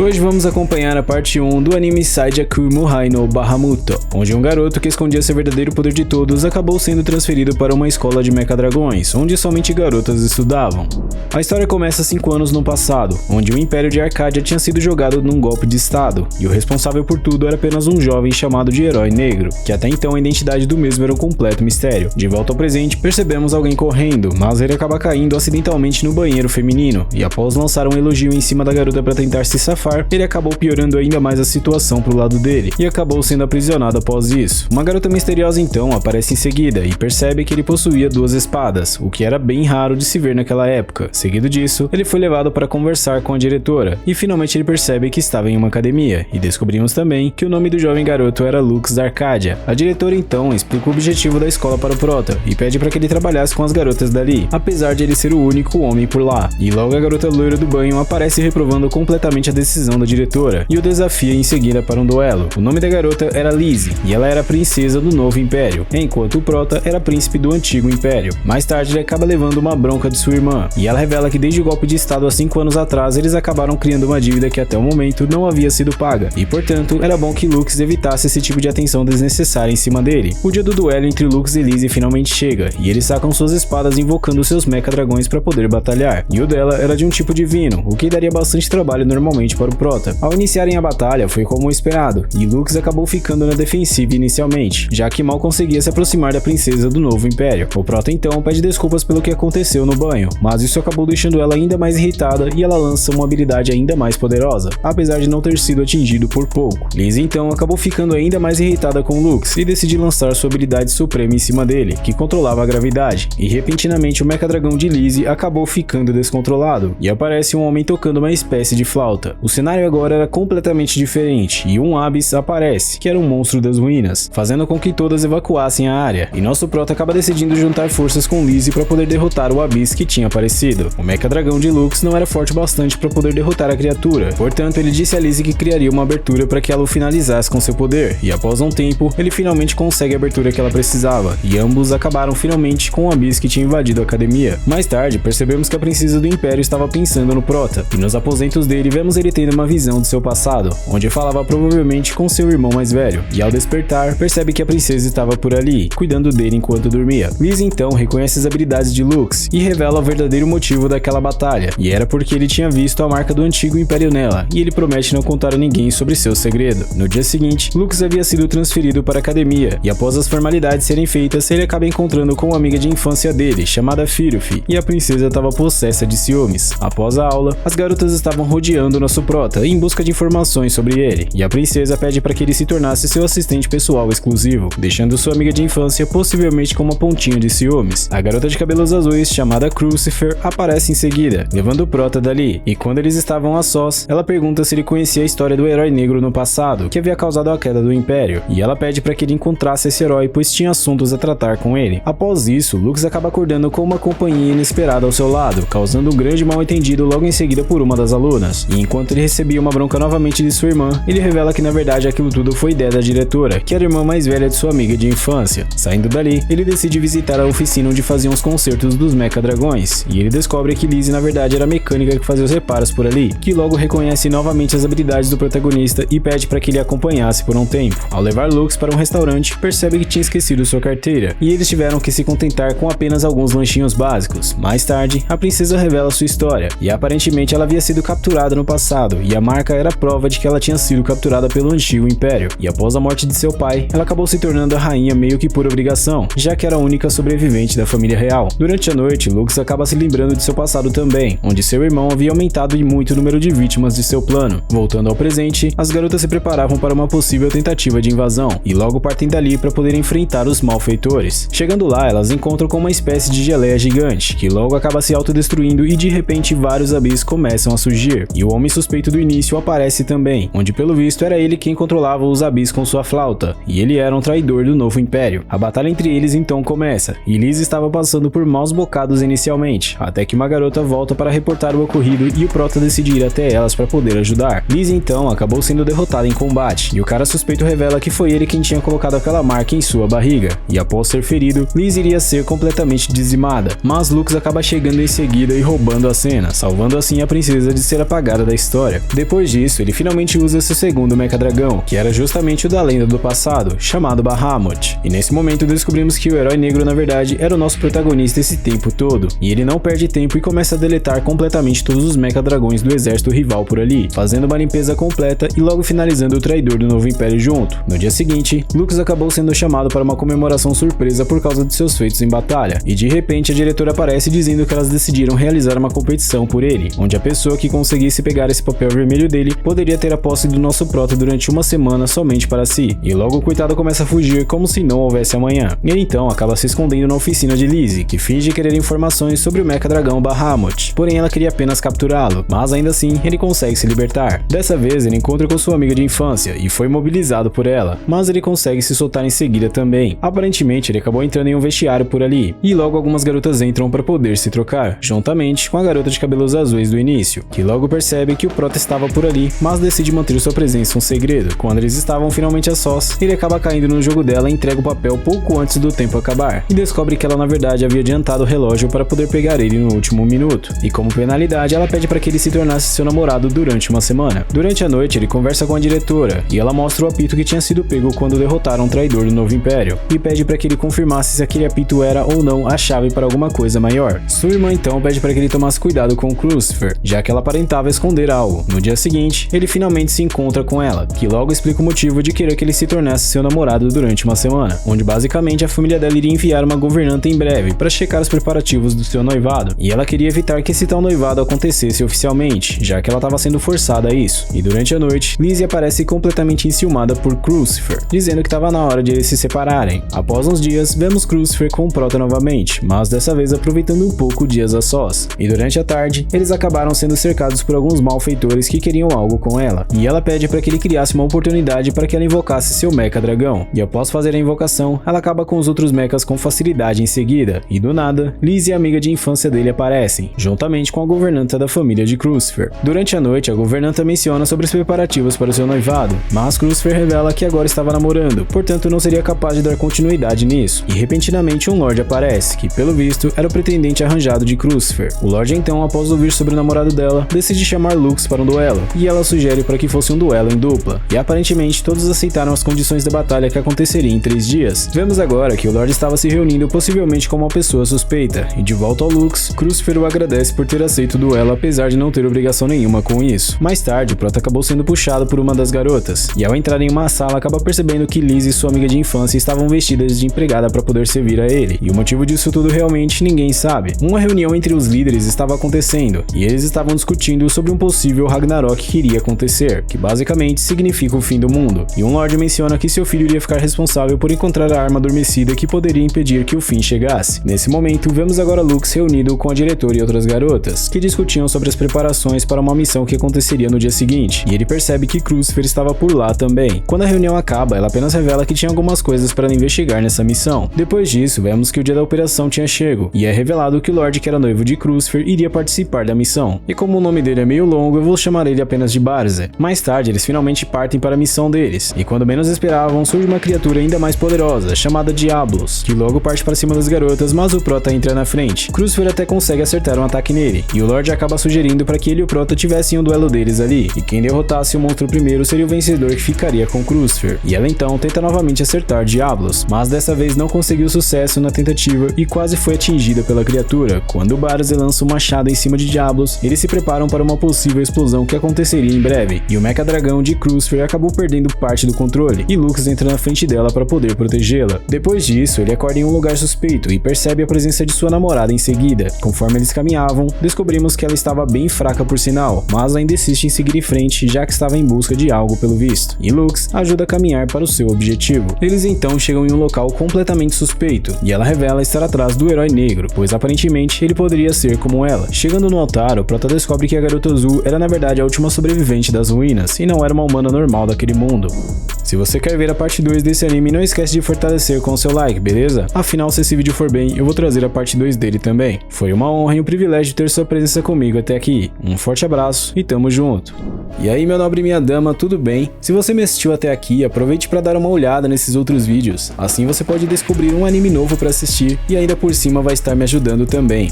Hoje vamos acompanhar a parte 1 do anime Saijaku Muhai no Bahamuto, onde um garoto que escondia seu verdadeiro poder de todos acabou sendo transferido para uma escola de mecha-dragões, onde somente garotas estudavam. A história começa 5 anos no passado, onde o Império de Arcadia tinha sido jogado num golpe de estado, e o responsável por tudo era apenas um jovem chamado de Herói Negro, que até então a identidade do mesmo era um completo mistério. De volta ao presente, percebemos alguém correndo, mas ele acaba caindo acidentalmente no banheiro feminino, e após lançar um elogio em cima da garota para tentar se safar, ele acabou piorando ainda mais a situação pro lado dele, e acabou sendo aprisionado após isso. Uma garota misteriosa então aparece em seguida e percebe que ele possuía 2 espadas, o que era bem raro de se ver naquela época. Seguido disso, ele foi levado para conversar com a diretora, e finalmente ele percebe que estava em uma academia, e descobrimos também que o nome do jovem garoto era Lux da Arcadia. A diretora então explica o objetivo da escola para o Prota, e pede para que ele trabalhasse com as garotas dali, apesar de ele ser o único homem por lá. E logo a garota loira do banho aparece reprovando completamente a decisão da diretora e o desafia em seguida para um duelo. O nome da garota era Lizzie e ela era a princesa do novo império, enquanto o Prota era príncipe do antigo império. Mais tarde ele acaba levando uma bronca de sua irmã e ela revela que desde o golpe de estado há 5 anos atrás eles acabaram criando uma dívida que até o momento não havia sido paga e portanto era bom que Lux evitasse esse tipo de atenção desnecessária em cima dele. O dia do duelo entre Lux e Lizzie finalmente chega e eles sacam suas espadas invocando seus mecha-dragões para poder batalhar, e o dela era de um tipo divino, o que daria bastante trabalho normalmente para o Prota. Ao iniciarem a batalha foi como esperado, e Lux acabou ficando na defensiva inicialmente, já que mal conseguia se aproximar da princesa do novo império. O Prota então pede desculpas pelo que aconteceu no banho, mas isso acabou deixando ela ainda mais irritada e ela lança uma habilidade ainda mais poderosa, apesar de não ter sido atingido por pouco. Lizzie então acabou ficando ainda mais irritada com Lux e decide lançar sua habilidade suprema em cima dele, que controlava a gravidade, e repentinamente o mecha-dragão de Lizzie acabou ficando descontrolado, e aparece um homem tocando uma espécie de flauta. O cenário agora era completamente diferente, e um Abyss aparece, que era um monstro das ruínas, fazendo com que todas evacuassem a área, e nosso Prota acaba decidindo juntar forças com Lizzie para poder derrotar o Abyss que tinha aparecido. O mecha-dragão de Lux não era forte bastante para poder derrotar a criatura, portanto ele disse a Lizzie que criaria uma abertura para que ela o finalizasse com seu poder, e após um tempo, ele finalmente consegue a abertura que ela precisava, e ambos acabaram finalmente com o Abyss que tinha invadido a academia. Mais tarde, percebemos que a princesa do Império estava pensando no Prota, e nos aposentos dele vemos ele tendo uma visão do seu passado, onde falava provavelmente com seu irmão mais velho, e ao despertar, percebe que a princesa estava por ali, cuidando dele enquanto dormia. Lizzie então reconhece as habilidades de Lux e revela o verdadeiro motivo daquela batalha, e era porque ele tinha visto a marca do antigo império nela, e ele promete não contar a ninguém sobre seu segredo. No dia seguinte, Lux havia sido transferido para a academia, e após as formalidades serem feitas, ele acaba encontrando com uma amiga de infância dele, chamada Firufi, e a princesa estava possessa de ciúmes. Após a aula, as garotas estavam rodeando nosso Prota em busca de informações sobre ele, e a princesa pede para que ele se tornasse seu assistente pessoal exclusivo, deixando sua amiga de infância possivelmente com uma pontinha de ciúmes. A garota de cabelos azuis, chamada Crucifer, aparece em seguida, levando o Prota dali, e quando eles estavam a sós, ela pergunta se ele conhecia a história do Herói Negro no passado, que havia causado a queda do Império, e ela pede para que ele encontrasse esse herói, pois tinha assuntos a tratar com ele. Após isso, Lux acaba acordando com uma companhia inesperada ao seu lado, causando um grande mal-entendido logo em seguida por uma das alunas, e enquanto ele recebia uma bronca novamente de sua irmã, ele revela que na verdade aquilo tudo foi ideia da diretora, que era a irmã mais velha de sua amiga de infância. Saindo dali, ele decide visitar a oficina onde faziam os concertos dos mecha-dragões, e ele descobre que Lizzie na verdade era a mecânica que fazia os reparos por ali, que logo reconhece novamente as habilidades do protagonista e pede para que ele acompanhasse por um tempo. Ao levar Lux para um restaurante, percebe que tinha esquecido sua carteira, e eles tiveram que se contentar com apenas alguns lanchinhos básicos. Mais tarde, a princesa revela sua história, e aparentemente ela havia sido capturada no passado, e a marca era prova de que ela tinha sido capturada pelo antigo império, e após a morte de seu pai, ela acabou se tornando a rainha meio que por obrigação, já que era a única sobrevivente da família real. Durante a noite, Lux acaba se lembrando de seu passado também, onde seu irmão havia aumentado em muito o número de vítimas de seu plano. Voltando ao presente, as garotas se preparavam para uma possível tentativa de invasão, e logo partem dali para poder enfrentar os malfeitores. Chegando lá, elas encontram com uma espécie de geleia gigante, que logo acaba se autodestruindo e de repente vários Abyss começam a surgir, e o homem suspeito do início aparece também, onde pelo visto era ele quem controlava os Abyss com sua flauta, e ele era um traidor do novo império. A batalha entre eles então começa, e Liz estava passando por maus bocados inicialmente, até que uma garota volta para reportar o ocorrido e o Prota decide ir até elas para poder ajudar. Liz então acabou sendo derrotada em combate, e o cara suspeito revela que foi ele quem tinha colocado aquela marca em sua barriga, e após ser ferido, Liz iria ser completamente dizimada, mas Lux acaba chegando em seguida e roubando a cena, salvando assim a princesa de ser apagada da história. história. Depois disso, ele finalmente usa seu segundo Mecha Dragão, que era justamente o da lenda do passado, chamado Bahamut. E nesse momento descobrimos que o herói negro na verdade era o nosso protagonista esse tempo todo, e ele não perde tempo e começa a deletar completamente todos os Mecha Dragões do exército rival por ali, fazendo uma limpeza completa e logo finalizando o traidor do Novo Império junto. No dia seguinte, Lux acabou sendo chamado para uma comemoração surpresa por causa de seus feitos em batalha, e de repente a diretora aparece dizendo que elas decidiram realizar uma competição por ele, onde a pessoa que conseguisse pegar esse papel vermelho dele poderia ter a posse do nosso prota durante uma semana somente para si, e logo o coitado começa a fugir como se não houvesse amanhã. E ele então acaba se escondendo na oficina de Lizzie, que finge querer informações sobre o Mecha Dragão Bahamut, porém ela queria apenas capturá-lo, mas ainda assim ele consegue se libertar. Dessa vez ele encontra com sua amiga de infância e foi mobilizado por ela, mas ele consegue se soltar em seguida também. Aparentemente ele acabou entrando em um vestiário por ali, e logo algumas garotas entram para poder se trocar, juntamente com a garota de cabelos azuis do início, que logo percebe que o prota estava por ali, mas decide manter sua presença um segredo. Quando eles estavam finalmente a sós, ele acaba caindo no jogo dela e entrega o papel pouco antes do tempo acabar, e descobre que ela na verdade havia adiantado o relógio para poder pegar ele no último minuto, e como penalidade ela pede para que ele se tornasse seu namorado durante uma semana. Durante a noite ele conversa com a diretora, e ela mostra o apito que tinha sido pego quando derrotaram um traidor do Novo Império, e pede para que ele confirmasse se aquele apito era ou não a chave para alguma coisa maior. Sua irmã então pede para que ele tomasse cuidado com Crucifer, já que ela aparentava esconder algo. No dia seguinte, ele finalmente se encontra com ela, que logo explica o motivo de querer que ele se tornasse seu namorado durante uma semana, onde basicamente a família dela iria enviar uma governanta em breve para checar os preparativos do seu noivado, e ela queria evitar que esse tal noivado acontecesse oficialmente, já que ela estava sendo forçada a isso. E durante a noite, Lizzie aparece completamente enciumada por Crucifer, dizendo que estava na hora de eles se separarem. Após uns dias, vemos Crucifer com o prota novamente, mas dessa vez aproveitando um pouco dias a sós. E durante a tarde, eles acabaram sendo cercados por alguns malfeitores que queriam algo com ela, e ela pede para que ele criasse uma oportunidade para que ela invocasse seu Mecha Dragão. E após fazer a invocação, ela acaba com os outros mechas com facilidade em seguida, e do nada, Lizzie e a amiga de infância dele aparecem, juntamente com a governanta da família de Crucifer. Durante a noite, a governanta menciona sobre os preparativos para o seu noivado, mas Crucifer revela que agora estava namorando, portanto não seria capaz de dar continuidade nisso, e repentinamente um Lorde aparece, que pelo visto era o pretendente arranjado de Crucifer. O Lorde então, após ouvir sobre o namorado dela, decide chamar Lux para um duelo, e ela sugere para que fosse um duelo em dupla, e aparentemente todos aceitaram as condições da batalha que aconteceria em 3 dias. Vemos agora que o Lorde estava se reunindo possivelmente com uma pessoa suspeita, e de volta ao Lux, Crucifer o agradece por ter aceito o duelo apesar de não ter obrigação nenhuma com isso. Mais tarde, o prota acabou sendo puxado por uma das garotas, e ao entrar em uma sala acaba percebendo que Liz e sua amiga de infância estavam vestidas de empregada para poder servir a ele, e o motivo disso tudo realmente ninguém sabe. Uma reunião entre os líderes estava acontecendo, e eles estavam discutindo sobre um possível Ragnarok que iria acontecer, que basicamente significa o fim do mundo, e um Lorde menciona que seu filho iria ficar responsável por encontrar a arma adormecida que poderia impedir que o fim chegasse. Nesse momento, vemos agora Lux reunido com a diretora e outras garotas, que discutiam sobre as preparações para uma missão que aconteceria no dia seguinte, e ele percebe que Crucifer estava por lá também. Quando a reunião acaba, ela apenas revela que tinha algumas coisas para investigar nessa missão. Depois disso, vemos que o dia da operação tinha chego, e é revelado que o Lorde, que era noivo de Crucifer, iria participar da missão. E como o nome dele é meio longo, eu vou chamar ele apenas de Barze. Mais tarde, eles finalmente partem para a missão deles, e quando menos esperavam, surge uma criatura ainda mais poderosa, chamada Diablos, que logo parte para cima das garotas, mas o prota entra na frente. Crucifer até consegue acertar um ataque nele, e o Lorde acaba sugerindo para que ele e o prota tivessem um duelo deles ali, e quem derrotasse o monstro primeiro seria o vencedor que ficaria com Crucifer. E ela então tenta novamente acertar Diablos, mas dessa vez não conseguiu sucesso na tentativa e quase foi atingida pela criatura. Quando Barze lança um machado em cima de Diablos, eles se preparam para uma possível explosão que aconteceria em breve, e o Mecha Dragão de Crucifer acabou perdendo parte do controle, e Lux entra na frente dela para poder protegê-la. Depois disso, ele acorda em um lugar suspeito e percebe a presença de sua namorada em seguida. Conforme eles caminhavam, descobrimos que ela estava bem fraca por sinal, mas ainda insiste em seguir em frente já que estava em busca de algo pelo visto, e Lux ajuda a caminhar para o seu objetivo. Eles então chegam em um local completamente suspeito, e ela revela estar atrás do herói negro, pois aparentemente ele poderia ser como ela. Chegando no altar, o prota descobre que a garota azul era na verdade a última sobrevivente das ruínas, e não era uma humana normal daquele mundo. Se você quer ver a parte 2 desse anime, não esquece de fortalecer com o seu like, beleza? Afinal, se esse vídeo for bem, eu vou trazer a parte 2 dele também. Foi uma honra e um privilégio ter sua presença comigo até aqui. Um forte abraço e tamo junto. E aí, meu nobre e minha dama, tudo bem? Se você me assistiu até aqui, aproveite para dar uma olhada nesses outros vídeos. Assim você pode descobrir um anime novo para assistir e ainda por cima vai estar me ajudando também.